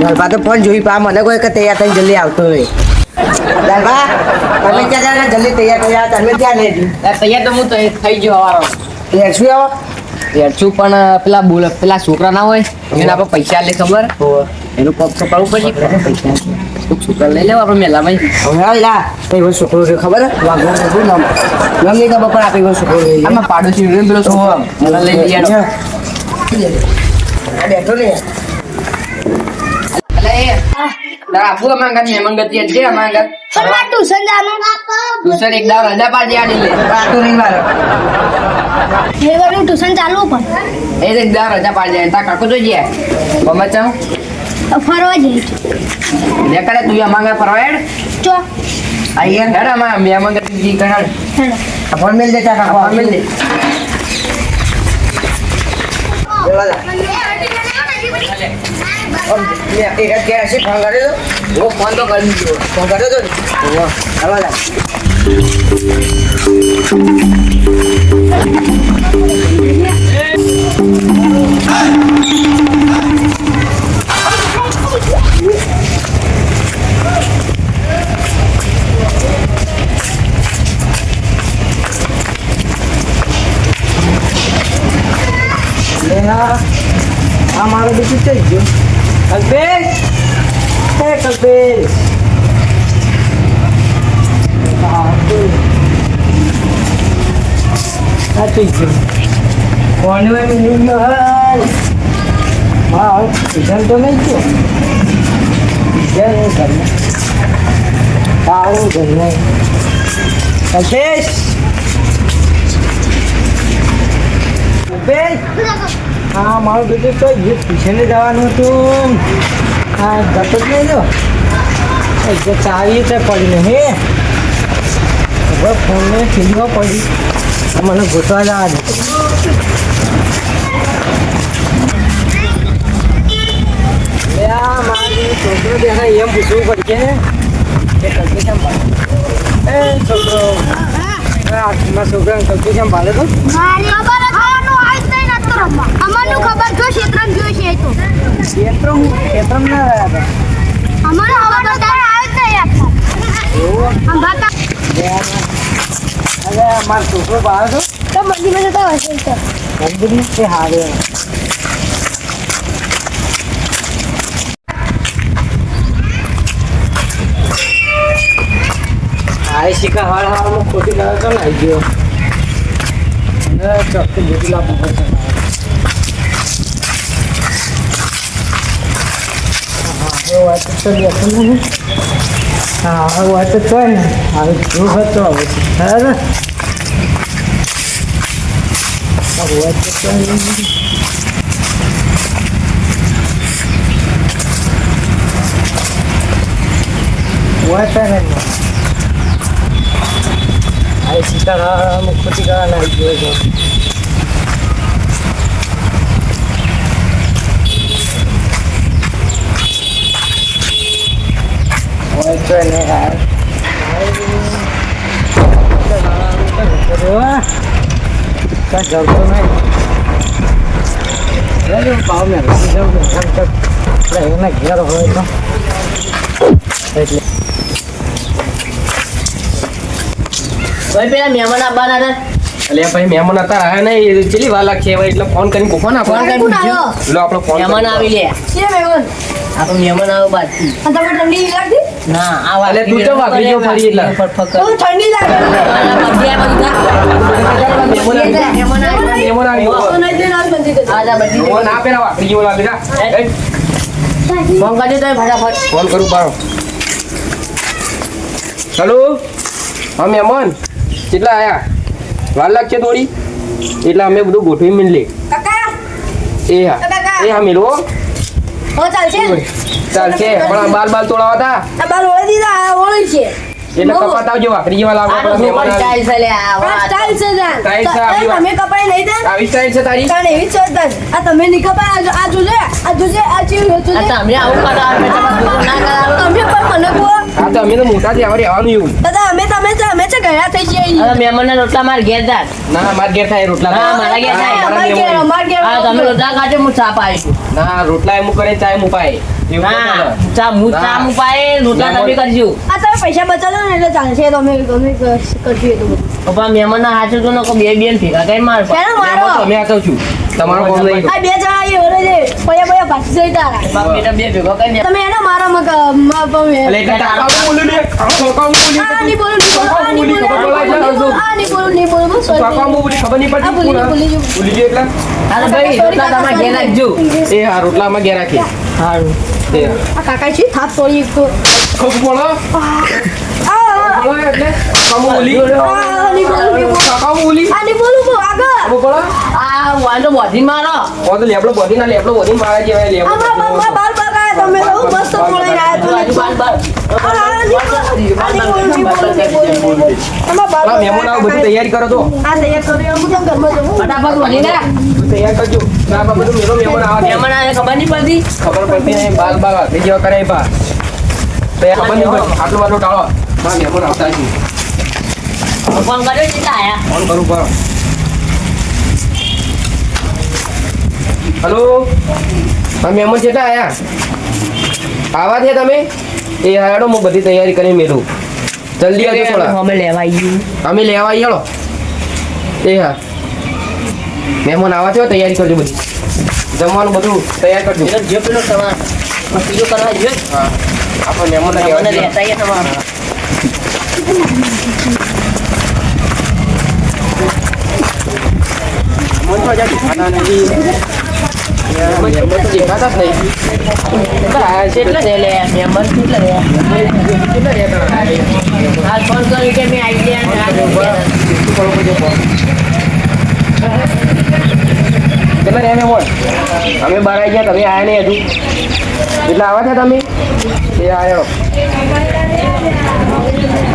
ગલબા તો ફોન જોઈ પા મને કોઈ કે તૈયાર થઈને જલ્દી આવતો હોય ગલબા તમે ક્યાં જાવ જલ્દી તૈયાર તમે ક્યાં લેજો તૈયાર તો હું થઈ ગયો હવારો યાર શું આવો છું પણ પેલા છોકરા ના હોય એને આપણે પૈસા લે ખબર એનું પગ કપાવવું પડે પૈસા છોકરા લઈ લેવા આપણે મેલામાં હવે લા કઈ છોકરો છે ખબર વાગવાનું શું નામ નામ નહીં ખબર પણ આપી છોકરો આમાં પાડોશી પેલો છોકરો મને લઈ લઈ બેઠો ને આબુ અમારા મહેમાન ગતિ છે અમારા પણ મારે ટ્યુશન જવાનું ટ્યુશન એક દાવ રજા પાડી આડી લે રાતો નહીં મારે રવિવારનું ટ્યુશન ચાલુ પણ એ એક દાવ રજા પાડી જાય તા કાકો તો ગયા મમ્મા ચાવ ફરવા જઈએ લે કરે તું અમારા ફરવા હેડ ચો આયા હેડ અમારા મહેમાન ગતિ જી કરાડ હેલો ફોન મેલ દે તા ફોન મિલ દે એક જ ગયા છે ફોન કર્યો ઓ ફોન તો કરી દીધો ફોન કર્યો તો હવા લા આ મારો બીજું થઈ ગયું કલ્પેશ હે કલ્પેશ આ થઈ ગયું કોણ મિલિંગ હા રિઝલ્ટ તો નહીં થયો રિઝલ્ટ ઘરમાં સારું ઘરમાં કલ્પેશ કલ્પેશ હા મારું બીજું તો ટ્યુશને જવાનું હતું હા જતો જ નહીં જો ચાવી છે પડીને હે હવે ફોનને ખીલવા પડી મને ગોતવા જવા દે મારી છોકરો બેના એમ પૂછવું પડશે કે કલ્પી કેમ પાડે એ છોકરો મારા છોકરાને કલ્પી કેમ પાડે તો અમારું ખબર જો ક્ષેત્રમ જોઈ છે તો ક્ષેત્રમ ના રહ્યા હતા અમારું ખબર તો આવ્યો જ નહીં આપતા અરે મારો છોકરો બહાર હતો તો મંદિરમાં જતા હશે તો મંદિરમાં તે હારે હારે શીખા હાર હારમાં ખોટી ના તો આવી ગયો ચોખ્ખી જેટલી લાવવું પડશે વાત તો બેઠો ને હા હવે વાત તો હોય ને હવે જો હતો હવે બરાબર હવે વાત તો વાત ને આ સીતા ખોટી કરવા ના ગયો છો તો ને યાર જતો નહીં ભાવ ને એના ઘેર હોય તો એટલે ભાઈ પેલા મહેમાન આવવાના હતા એટલે ભાઈ મહેમાન હતા રહ્યા નહીં ચેલી વાર લાગશે એટલે ફોન કરીને પૂછો ને ફોન કરીને પૂછજો. લો આપણો ફોન મહેમાન આવી લે છે મહેમાન આપણો મહેમાન આવ્યો બાદથી તમને ઠંડી લાગતી ના આ વાત તું તો વાગી ગયો ફરી એટલે બહુ ઠંડી લાગે મહેમાન આવ્યો ના પેલા વાપરી ગયો લાગે ફોન કરજો તો ફટાફટ ફોન કરું પાડો હેલો હા મહેમાન કેટલા આયા વાર લાગશે થોડી એટલે અમે બધું ગોઠવી મિલે એ હા મેળવો ચાલશે ચાલશે પણ બાલ બાલ તોડાવા હતા બાલ ઓળી દીધા ઓળી છે એટલે કપાત આવજો વાપરી જેવા લાગવા પડે સ્ટાઇલ છે લે સ્ટાઇલ છે જાન સ્ટાઇલ છે આવી તમે કપાઈ નહીં દે આવી સ્ટાઇલ છે તારી તાણે એવી છે જાન આ તમે ની કપાઈ આ જોજે આ ચીવ જોજે તમે આવું કરો ના કરો તમે પણ મને કહો હા તો અમે તો મોટા છે અમારે આવવાનું એવું દાદા અમે તમે અમે છે ગયા થઈ જઈએ હવે મહેમાનના રોટલા માર ઘેર જાત. ના માર ઘેર થાય રોટલા હા, મારા ઘેર થાય. અમાર ઘેર હા, તમે રોટલા ખાજો, હું ચા પાઈશું. ના રોટલા એમ કરે ચાય મુપાય એવું ના હા, ચાલે. ચા હું ચા હું પાય, રોટલા તમે કરજો. આ તમે પૈસા બચાવો ને એટલે ચાલશે તો અમે કરશું એ તો બધું. પપ્પા મહેમાનના હાચું તો નકો બે બેન ભેગા કઈ માર. ચાલો એમાં મારો તો અમે આતો છું તમારો કોમ નહીં આ બે જણા એ ઓરે છે પયા ભાગી જઈ તારા બાપ બેટા બે ભેગો કઈ દે. તમે એનો મારો મગ એટલે એટલે કાકા બોલું ને કાકા બોલી આ નહીં બોલું નહીં બોલું બસ કાકા બોલી ખબર નહીં આ પડતી ભૂલી ગયું. ભૂલી ગયો એટલે હાલો ભાઈ, રોટલા તમારે ઘેર રાખજો. એ હા રોટલામાં ઘેર રાખી સારું. એ આ કાકા છે થાપ તોડી એક તો ખૂબ બોલો બોલો એટલે કાકા બોલી નહીં બોલું કાકા બોલી આ નહીં બોલું બહુ આગળ બોલો આ વાંધો બોધી મારો. ઓ તો લેબડો બોધી ના લેબડો બોધી મારા જેવા લેબડો આમાં બાલ બગાય તમે બહુ મસ્ત બોલાઈ રહ્યા છો બાજુ બાર બાર. આ મહેમાન આવો બધી તૈયારી કરો તો આ તૈયાર કરી હું તો ઘરમાં જવું ફટાફટ વળી ને. તૈયાર કરજો ના બાબા બધું મેરો મહેમાન આવા મહેમાન આવે ખબર નહીં પડતી. ખબર પડતી નહીં બાલ બાલ હાથે જેવા કરે બા તૈયાર ખબર નહીં પડતી આટલું આટલું ટાળો માં મહેમાન આવતા છે ફોન કર્યો કેટલા આયા? ફોન કરું કરો હલો હા મહેમાન કેટલા આયા આવા છે તમે એ હાડો હું બધી તૈયારી કરીને મેલું જલ્દી આવજો થોડા અમે લેવા આવીએ. અમે લેવા આવીએ હેડો એ હા મહેમાન આવા છો તૈયારી કરજો બધી જમવાનું બધું તૈયાર કરજો પેલો જે પેલો તમારે પીલો કરવા જોઈએ. હા આપણે મહેમાનને મને લેવા લેતા આવીએ તમારે. દેખાતા જ નહીં કેટલા દે લે મહેમાન કેટલા દે? હાલ ફોન કર્યો કે મેં આવી ગયા ને કેટલા રહ્યા મહેમાન અમે બહાર આવી ગયા તમે આયા નહીં હજુ એટલે આવા છે તમે એ આવ્યો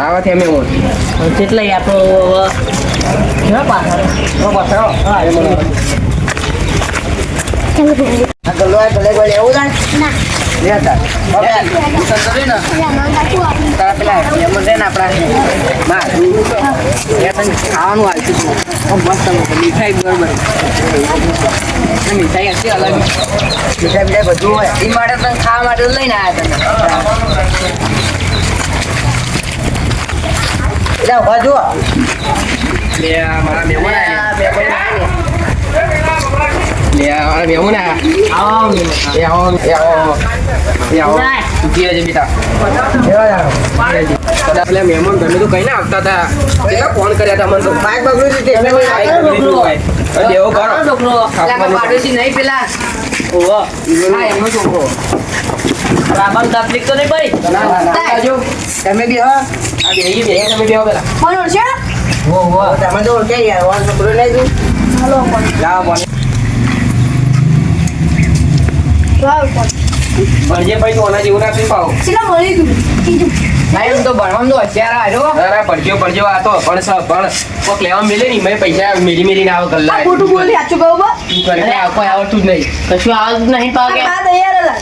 આવા છે મહેમાન કેટલા આપણો કેવા પાછળ હા એ મને આ ગલ્લો આ ગલે ગલે એવું જાણ લેતા ખાવાનું આવતું મસ્ત મીઠાઈ બરોબર મીઠાઈ હતી અલગ મીઠાઈ બીજા બધું હોય એ માટે તમે ખાવા માટે લઈને આવ્યા તમે ઉભા જુઓ લે આ મારા મહેમાન આવ્યા લે આ મારા મહેમાન આવ્યા એ આવો એ આવો એ આવો ઉઠી જજે બેટા પેલા મહેમાન ઘરને તો કઈ ના આવતા હતા કેટલા ફોન કર્યા હતા મને તો બાઈક બગડ્યું છે તે બાઈક બગડ્યું હોય દેવો કરો છોકરો પાડોશી નહીં પેલા ઓહો હા એમનો છોકરો રાબન તકલીફ તો નહીં ભાઈ ના ના ના આવજો તમે બી હા આ બેહી બેહી તમે બેહો પેલા કોણ છે ઓહો તમે તો કે યાર વાન છોકરો લઈ જુ હાલો કોણ લાવ બોલ વાવ કોણ ભણજે ભાઈ તો ઓના જેવું રાખી પાઓ ચલા મળી ગયું ના એમ તો ભણવાનું તો અત્યારે આવ્યો અરે પડજો આ તો પણ કોક લેવા મિલે નહીં મેં પૈસા મેરી મેરી ના આવે આ ગલ્લા ખોટું બોલી સાચું કહું બા તું કરે કોઈ આવડતું જ નહીં કશું આવતું નહીં પાકે આ તૈયાર હતા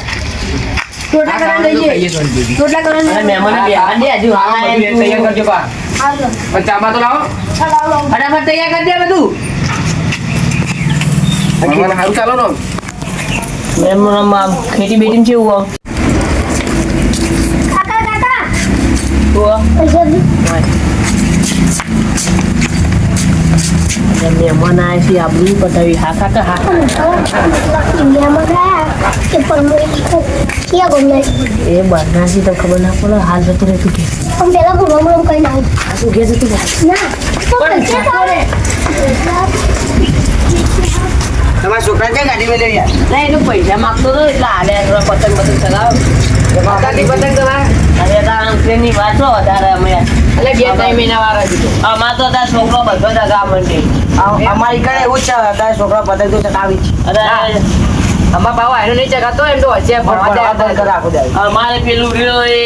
રોટલા કરવા લઈએ રોટલા કરવા અને મહેમાન બે આને હજુ આ બધું તૈયાર કરજો બા હાલો પણ ચાબા તો લાવો લાવો ફટાફટ તૈયાર કરી દે બધું મહેમાન હારું ચાલો ને મહેમાન ખેતી બેટી છે એવું કાકા કાકા તો પૈસા દે મહેમાન આવ્યા છે આબરૂ પતાવી હા કાકા હા ઇન્ડિયામાં ગયા કે પરમોઈ ક્યાં ગમે એ બહારનાથી તો ખબર ના પડે હાલ જતું રહેતું કે પણ પેલા ભરવામાં કઈ ના આ તું ઘેર જતું રહે. ના તો પૈસા તારે તમારા છોકરા ક્યાં ગાડી માં લઈ ના એનું પૈસા માંગતો હતો એટલે હાલે થોડા પતંગ પતંગ ચગાવ પતંગ ચગાવ અરે તારા ટ્રેનની વાત છો વધારે અમે એટલે 2-3 મહિના વાર હતી અમાર તો તાર છોકરો બધો ચગાવ મંડી અમારી કಡೆ એવું છે તાર છોકરો પતંગ તો ચગાવી છે અરે અમાર બાવા એનો નહીં ચગાતો એમ તો હશે અમારે પેલું રહ્યો એ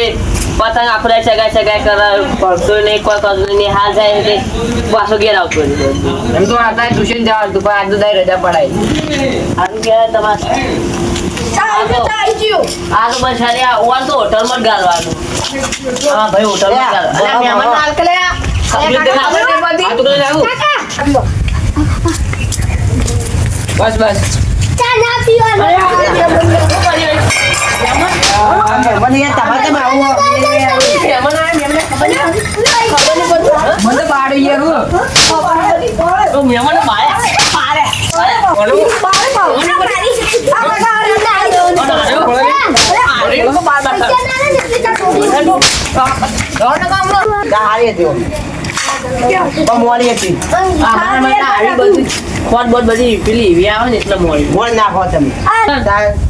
પતંગ આપણે ચગાય કરે પડતો નહીં કોઈ કરતું નહીં હાલ જાય એટલે પાછો ઘેર આવતો એમ તો आता ટ્યુશન જવાનું હતું પણ આજ તો દાઈ રજા પડાય આનું કે તમારે આ તો બસ ખાલી આ ઓન તો હોટલમાં જ ગાલવાનું હા ભાઈ હોટલમાં ગાલ અરે મહેમાન હાલ કે લે બસ બસ ચા ના પીવાનું મને યાર તમારે તમે આવું મને તો બાર યાર તો મેમન બારે ગાડી હતી મોડી હતી ફોન બોટ બધી પેલી એવી આવે ને એટલે મોડી મોડ નાખો તમે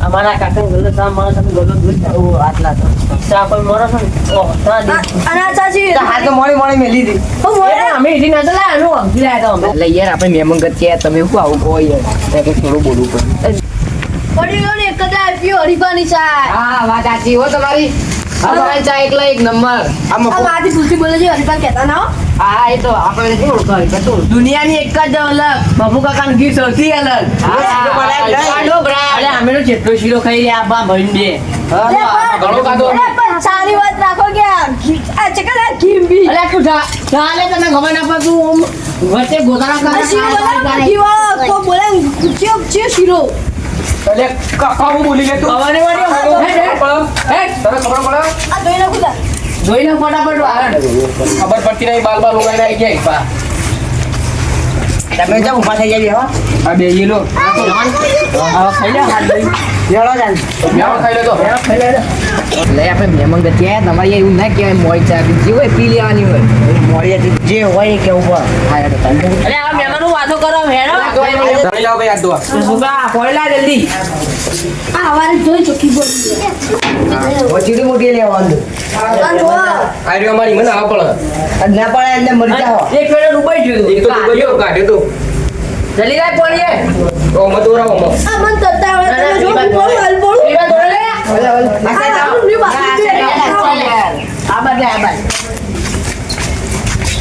અમારા કાકા ગલો તા મારા તમે ગલો દૂધ આટલા તો ચા કોઈ મોરો છો ને ઓહ તા હાલ તો મોડી મેલી હતી અમે એથી ના તો લાવ્યો સમજી લાયા તો એટલે યાર આપણે મેમન ગચ્ચે તમે શું આવું કહો યાર કે થોડું બોલવું પડે હા વાત સાચી હો તમારી અમારી ચા એકલા એક નંબર હા એ તો આપણે શું ઓળખાય કતું દુનિયાની એક જ અલગ બાબુ કાકાનું ગીત સૌથી અલગ અરે અમે તો જેટલો શીરો ખાઈ રહ્યા બા ભાઈ બે ઘણો ખાધો સારી વાત રાખો કે આ ચકલા ઘીંબી અરે તું ચાલે તને ખબર ના પડતું વચ્ચે ગોતાળા તો બોલે શીરો એટલે કાકા બોલી લે તું તને ખબર પડે આ જોઈ નાખું તા જોઈ લો ફટાફટ ખબર પડતી નહીં બાલ બાલ ઉગાઈ આવી ગયા પા તમે જાવ ઉભા થઈ જાય હો આ બે લો ખાઈ લે હાથ દઈ લેડો જાન મેં ખાઈ લેતો એટલે આપણે મહેમાન ગતિ આયા તમારે એવું ના કહેવાય મોડી ચા જે હોય પી લેવાની હોય મોડી હતી જે હોય કે ઉપર અરે આ મહેમાનો વાતો કરો હેડો ધણી લાવ ભાઈ આ દો સુગા પોયલા જલ્દી આ હવારે જોઈ ચોખ્ખી બોલી ઓચીડી મોટી લેવાનું આ રહ્યો મારી મને આવ પડે ના પડે એટલે મરી જાઓ એક પેલો ડૂબાઈ ગયો એક તો તું ગયો કાઢ્યો તો જલ્દી લાય પોણીએ ઓ મત ઓરાવો મત આ મન તત્તા આવડે તમે જો બોલ હાલ બોલ લીવા દોડે લે આ બાદ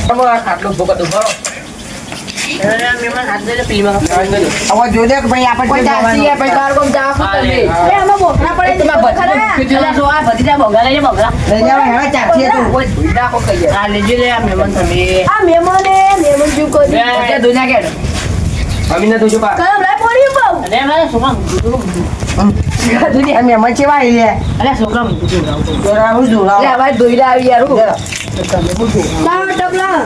તમે આ ખાટલો ભોગત ઉભો મહેમાન હાથ દે પીમાં હવે જોજે કે ભાઈ આપણે કોઈ જાસી હે ભાઈ બાર કોમ જાવ તમે એ આમાં બોકરા પડે તમે બચી જો આ ભતીજા ભોગા લઈ ભોગા લઈ જાવ હેડા ચાખીએ તું કોઈ ભૂડા કો કહીએ આ લેજો લે આ મહેમાન તમે આ મહેમાને મહેમાન જેવું કરી એ દુનિયા કેડ અમીને તો જો પા કલમ લાય પોડી બહુ અરે મારે સુમા દુનિયા મહેમાન છે વાઈ લે અરે છોકરા જોરા હું જોરા લે ભાઈ દોઈડા આવી યાર લાવ ટપલા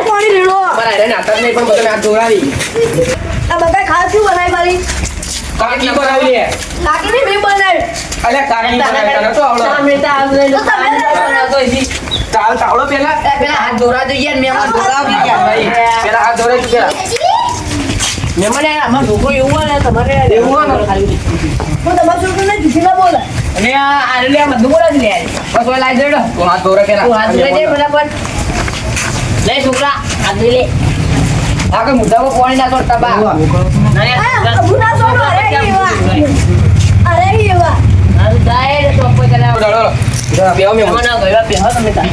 પાણી રેડો બરાબર એને આતર નહીં પણ બધે આ જોરાવી આ બકા ખાતું બનાવી મારી કાકી બનાવી લે કાકીને મેં બનાવી અલે કાકી બનાવી તને તો આવડે મેટા આવલે તો તમે તો ઈજી ચાલ તાવડો પેલા પેલા હાથ દોરા જોઈએ ને મહેમાન દોરાવી ગયા ભાઈ પેલા હાથ દોરે તું પેલા મહેમાન અમાર છોકરો એવું હોય ને તમારે એવું હોય ને? હું તમારા છોકરાને જુઠી ના બોલે અને આ લે બધું બોલા જ લે બસ ઓય લાઈ દેડો તું હાથ દોરે પેલા તું હાથ લઈ દે બરાબર લે છોકરા હાથ લઈ લે આ કે મુદ્દામાં પાણી ના છોડતા બા આ અબુના છોકરો અરે એવા આ જાય તો કોઈ તને ડળો બેહો મે મના ગયો બેહો તમે તા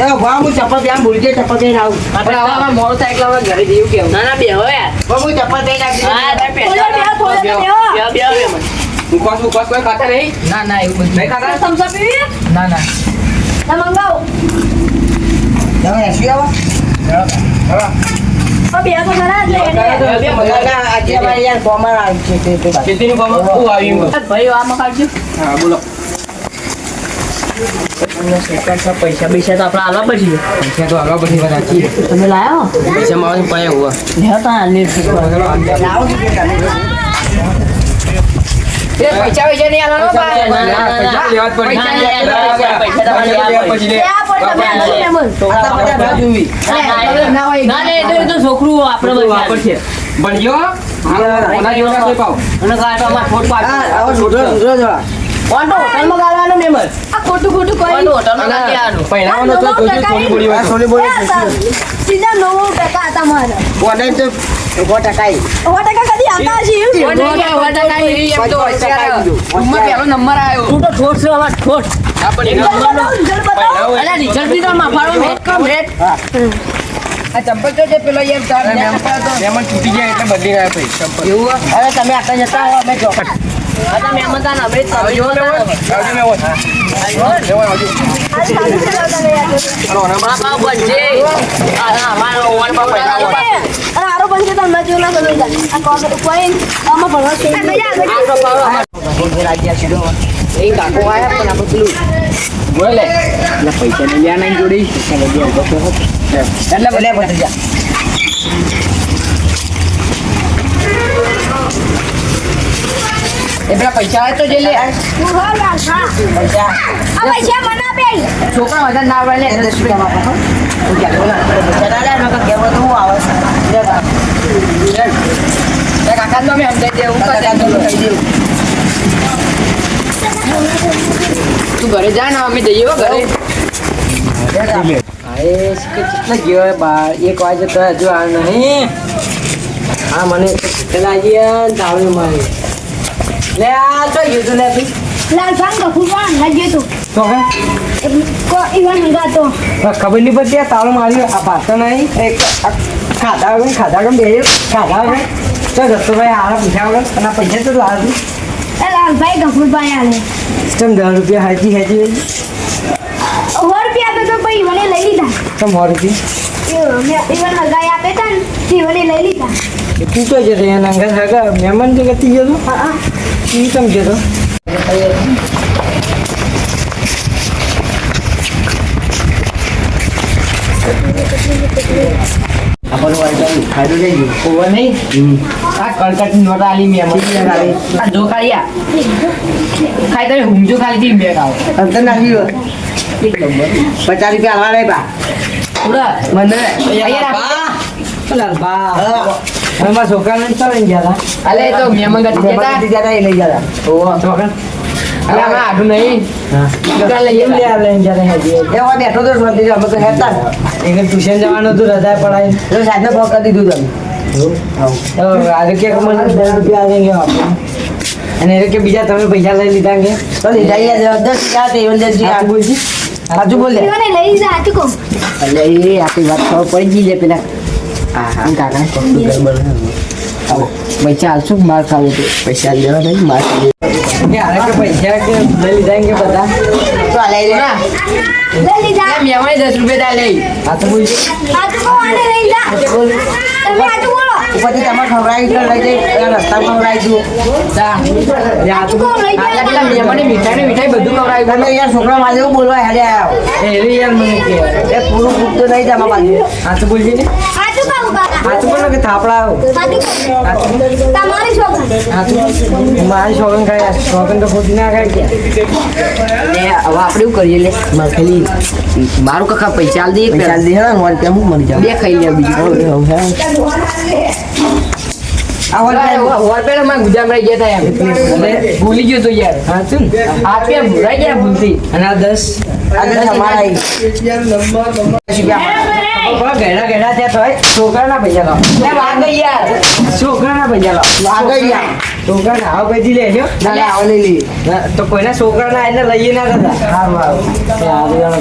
એ વાહ હું ચપ્પલ ત્યાં ભૂલી જાય ચપ્પલ ત્યાં આવું આપણે આવા મોડું થાય એટલે હવે ઘરે જઈએ કેવું ના ના બેહો યાર હું ચપ્પલ ત્યાં નાખી હા તમે થોડા બેહો બેહો ઉપવાસ કોઈ ખાતા નહીં ના ના એવું બધું નહીં ખાતા સમસા પીવી ના ના ના મંગાવો તમે એસી આવો બે તો ખરા જ ખેતીનું કામ શું આવ્યું ભાઈ આમાં કાઢજો હા બોલો પૈસા પૈસા તો આપણે આલવા પછી પૈસા તો આગળ બધી વાત સાચી તમે લાયો પૈસા મારું પાયા હુआ લે તા લે લાવો એ પૈસા પૈસા નહીં આલવાનો પૈસા લેવા જ પડી ના હોય તો છોકરું આપણે વાપરશે બન્યો ઓના જેવા કોઈ પાવ અને કાઢો માં ફોટ પાડ કોણ તો હોટલમાં ગાળવાનો મેમર આ ખોટું ખોટું કોણ કોઈ તો હોટલમાં ગાળી આનો પહેરાવાનો તો કોઈ સોની બોલી વાત સોની સીધા 9 ટકા હતા મારા ઓનલાઈન તો 5% 9 ટકા કદી આતા છે પહેલો નંબર આવ્યો તું તો ઠોઠ છે અમાર ઠોઠ અલા રિઝલ્ટ બી તો માફાળો મેટ કમ રેટ આ ચંપલ તો જે પેલો યાર તાર મહેમાન છૂટી ગયા એટલે બદલી ગયા ભાઈ ચંપલ એવું અરે તમે આટલા જતા હો અમે ચોકટ અચ્છા મહેમાન તાન અમે તમે જો આવજો મેં આવજો અરે મારા બાપ બજે આ મારો ઓન બાપ આરો ભણવાનું છે તો મજૂર ના કરો આ કોસ કોઈ આમાં ભણવા છે આટલો પાડો એ કાકો આયા પણ આપણે પેલું બોલે એટલે પૈસા ને લ્યા નહીં જોડી એટલે બોલે પછી જા એ પેલા પૈસા આવે તો જે લે હું હો લાલભા પૈસા આ પૈસા મને આપે છોકરા વધારે ના આવે લે 10 રૂપિયા આપો હું ક્યાં બોલા પૈસા ના લે નકર કેવો તો હું આવે છે કાકા તો મેં સમજાઈ દેવું કહી દેવું તું ઘરે જા ને અમે જઈએ હો ઘરે કેટલા ગયો 1 વાગે તો હજુ આવ્યો નહીં હા મને પેલા ગયા તાળું મારી લે આ તો યુદ્ધ લે તું લાલભા ગફુર પણ લાગ્યો તો તો કો ઈવન ગાતો ખબર નહીં પડતી આ તાળું માર્યું આ પાછો નહીં એક ખાધા વગર બે ખાધા વગર તો જતો ભાઈ આરા પૂછ્યા વગર અને આ પૈસા તો લાવ્યું એ લાલભાઈ ગફુર ભાઈ આલે ચમ 10 રૂપિયા હાજી 100 રૂપિયા આપે તો ભાઈ ઈવને લઈ લીધા ચમ 100 રૂપિયા ઈવન હગાઈ આપે તા ને ઈવને લઈ લીધા તું તો જતો એના અંગત હગા મહેમાન જે ગતિ ગયો હા ઈ ચમ જતો આપણું વાઈટ ખાધું લઈ ગયું ઓવર નહીં આ કલકત્તી નોટ આલી મેં આ જો ખાયા ખાઈ તમે હુંજો ખાલી થી બેઠ આવો અંતર નાખી ગયો 50 રૂપિયા આલવા રે બા પૂરા મને અમારા છોકરાને ચાલે ગયા અલે તો મેમન ગતિ જતા એ લઈ ગયા ઓવો છોકરા અલે આમાં આડું નહીં દુકાન લઈ એમ ગયા લઈને જતા હેજી એવા બેઠો તો શાંતિ અમે તો હેતા એક ટ્યુશન જવાનું હતું રજા પડાય તો સાહેબને ફોન કરી દીધું તમે આજે કે મને 10 રૂપિયા આલેંગે આપણે અને એ કે બીજા તમે પૈસા લઈ લીધા કે તો લીધા યાર 10 રૂપિયા તે ઇવન સાચું બોલજી સાચું બોલ લે ઈવને લઈ લીધા હાચું કહું અલે એ આપણી વાત ખબર પડી ગઈ લે પેલા હા કાકા કશું ગરબડ આવો પૈસા આલશું માર ખાવું તો પૈસા લેવા નહીં માર કે આરે કે પૈસા કે લઈ લીધા કે બધા તો આ લઈ લે ના લઈ લીધા મેમાઈ 10 રૂપિયા લે આ તો બોલજી હાચું કહું આને લઈ લીધા તમે હાચું બોલો ઉપરથી તમે ખવડાવી તો લઈ જઈ રસ્તા ખવડાવી દઉં જા હાચું કહું લઈ આટલા ગયા પેલા મેમાને મીઠાઈ બધું ખવડાવી તમે યાર છોકરા મારે એવું બોલવા હેડે આવ્યો એ યાર મને કે એ પૂરું પૂરતું નહીં જમા બાજુ આ તો બોલજી ને હાચું કહું કાકા આ તો બોલો કે થાપડા આવો હાચું કહું તમારી છોકરા આ તો મારી શોગન ખાય શોગન તો ખોટી ના ખાય કે ને હવે આપણે એવું કરીએ લે ખાલી મારું કાકા પૈસા આલ દે પૈસા આલ દે હા 1 રૂપિયા હું મરી જાઉં બે ખાઈ લે બીજું આ વર પેલા માં ગુજરાત રહી ગયા હતા એમ ભૂલી ગયો તો યાર હા તું આપ્યા ભૂલાઈ ગયા ભૂલથી અને આ 10 અમારા ઘેડા ઘેડા ત્યાં તો છોકરાના પૈસા લાવો વાગઈ યાર છોકરાના પૈસા લાવો વાગઈ યાર છોકરાના આવો પછી લેજો ના લે આવો લઈ લઈએ તો કોઈના છોકરાના એને લઈએ ના કરતા સારું